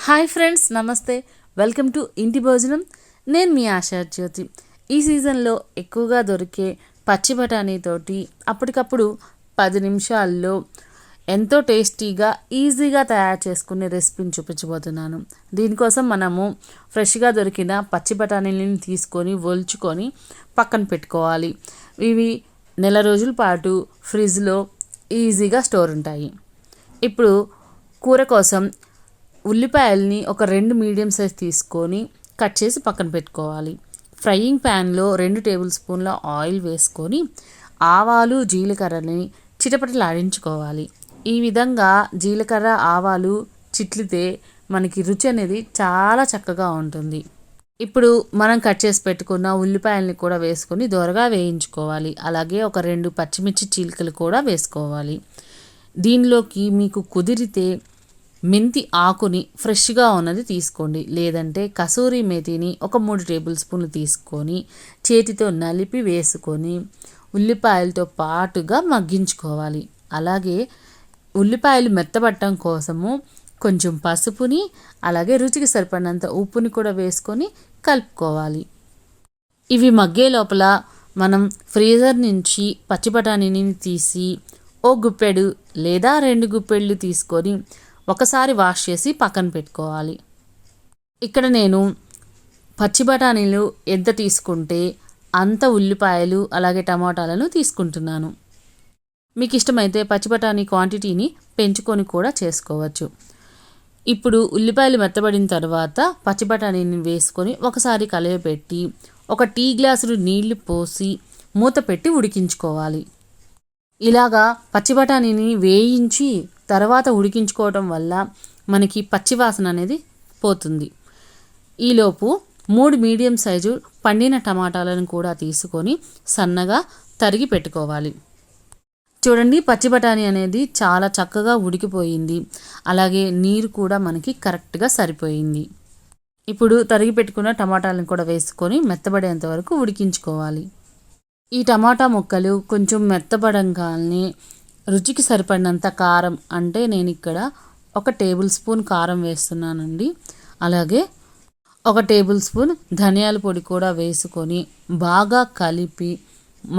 Hi friends, నమస్తే. Welcome to ఇంటి భోజనం. నేను మీ ఆశా జ్యోతి. ఈ సీజన్లో ఎక్కువగా దొరికే పచ్చి బఠానీతోటి అప్పటికప్పుడు 10 నిమిషాల్లో ఎంతో టేస్టీగా ఈజీగా తయారు చేసుకునే రెసిపీని చూపించబోతున్నాను. దీనికోసం మనము ఫ్రెష్గా దొరికిన పచ్చి బఠానీలను తీసుకొని ఒలుచుకొని పక్కన పెట్టుకోవాలి. ఇవి నెల రోజుల పాటు ఫ్రిడ్జ్లో ఈజీగా స్టోర్ ఉంటాయి. ఇప్పుడు కూర కోసం ఉల్లిపాయల్ని ఒక 2 మీడియం సైజ్ తీసుకొని కట్ చేసి పక్కన పెట్టుకోవాలి. ఫ్రైయింగ్ ప్యాన్లో 2 టేబుల్ స్పూన్ల ఆయిల్ వేసుకొని ఆవాలు జీలకర్రని చిటపటలాడించుకోవాలి. ఈ విధంగా జీలకర్ర ఆవాలు చిట్లితే మనకి రుచి అనేది చాలా చక్కగా ఉంటుంది. ఇప్పుడు మనం కట్ చేసి పెట్టుకున్న ఉల్లిపాయల్ని కూడా వేసుకొని దోరగా వేయించుకోవాలి. అలాగే ఒక 2 పచ్చిమిర్చి చీలికలు కూడా వేసుకోవాలి. దీనిలోకి మీకు కుదిరితే మెంతి ఆకుని ఫ్రెష్గా ఉన్నది తీసుకోండి, లేదంటే కసూరి మేతిని ఒక 3 టేబుల్ స్పూన్లు తీసుకొని చేతితో నలిపి వేసుకొని ఉల్లిపాయలతో పాటుగా మగ్గించుకోవాలి. అలాగే ఉల్లిపాయలు మెత్తబట్టడం కోసము కొంచెం పసుపుని అలాగే రుచికి సరిపడినంత ఉప్పుని కూడా వేసుకొని కలుపుకోవాలి. ఇవి మగ్గే లోపల మనం ఫ్రీజర్ నుంచి పచ్చి బఠానీని తీసి ఓ గుప్పెడు లేదా 2 గుప్పెళ్ళు తీసుకొని ఒకసారి వాష్ చేసి పక్కన పెట్టుకోవాలి. ఇక్కడ నేను పచ్చి బఠానీలు ఎంత తీసుకుంటే అంత ఉల్లిపాయలు అలాగే టమాటాలను తీసుకుంటున్నాను. మీకు ఇష్టమైతే పచ్చి బఠానీ క్వాంటిటీని పెంచుకొని కూడా చేసుకోవచ్చు. ఇప్పుడు ఉల్లిపాయలు మెత్తబడిన తర్వాత పచ్చి బఠానీని వేసుకొని ఒకసారి కలయపెట్టి ఒక టీ గ్లాసులు నీళ్లు పోసి మూత పెట్టి ఉడికించుకోవాలి. ఇలాగా పచ్చి బఠానీని వేయించి తర్వాత ఉడికించుకోవడం వల్ల మనకి పచ్చివాసన అనేది పోతుంది. ఈలోపు 3 మీడియం సైజు పండిన టమాటాలను కూడా తీసుకొని సన్నగా తరిగి పెట్టుకోవాలి. చూడండి, పచ్చి బఠానీ అనేది చాలా చక్కగా ఉడికిపోయింది. అలాగే నీరు కూడా మనకి కరెక్ట్గా సరిపోయింది. ఇప్పుడు తరిగి పెట్టుకున్న టమాటాలను కూడా వేసుకొని మెత్తబడేంత వరకు ఉడికించుకోవాలి. ఈ టమాటా ముక్కలు కొంచెం మెత్తబడంగానే రుచికి సరిపడినంత కారం, అంటే నేను ఇక్కడ 1 టేబుల్ స్పూన్ కారం వేస్తున్నానండి. అలాగే 1 టేబుల్ స్పూన్ ధనియాల పొడి కూడా వేసుకొని బాగా కలిపి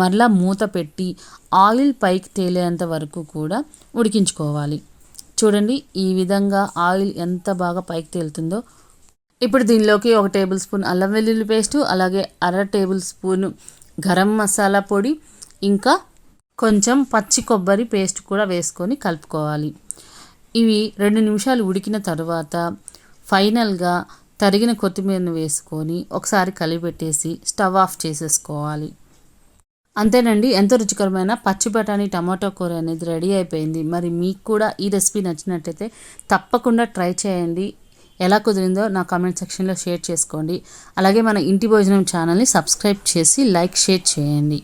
మరలా మూత పెట్టి ఆయిల్ పైకి తేలేంత వరకు కూడా ఉడికించుకోవాలి. చూడండి, ఈ విధంగా ఆయిల్ ఎంత బాగా పైకి తేలుతుందో. ఇప్పుడు దీనిలోకి 1 టేబుల్ స్పూన్ అల్లం వెల్లుల్లి పేస్టు, అలాగే 1/2 టేబుల్ స్పూన్ గరం మసాలా పొడి, ఇంకా కొంచెం పచ్చి కొబ్బరి పేస్ట్ కూడా వేసుకొని కలుపుకోవాలి. ఇవి 2 నిమిషాలు ఉడికిన తర్వాత ఫైనల్గా తరిగిన కొత్తిమీరను వేసుకొని ఒకసారి కలిపెట్టేసి స్టవ్ ఆఫ్ చేసేసుకోవాలి. అంతేనండి, ఎంతో రుచికరమైన పచ్చి బఠానీ టమాటో కూర అనేది రెడీ అయిపోయింది. మరి మీకు కూడా ఈ రెసిపీ నచ్చినట్టయితే తప్పకుండా ట్రై చేయండి. ఎలా కుదిరిందో నా కామెంట్ సెక్షన్లో షేర్ చేసుకోండి. అలాగే మన ఇంటి భోజనం ఛానల్ని సబ్స్క్రైబ్ చేసి లైక్ షేర్ చేయండి.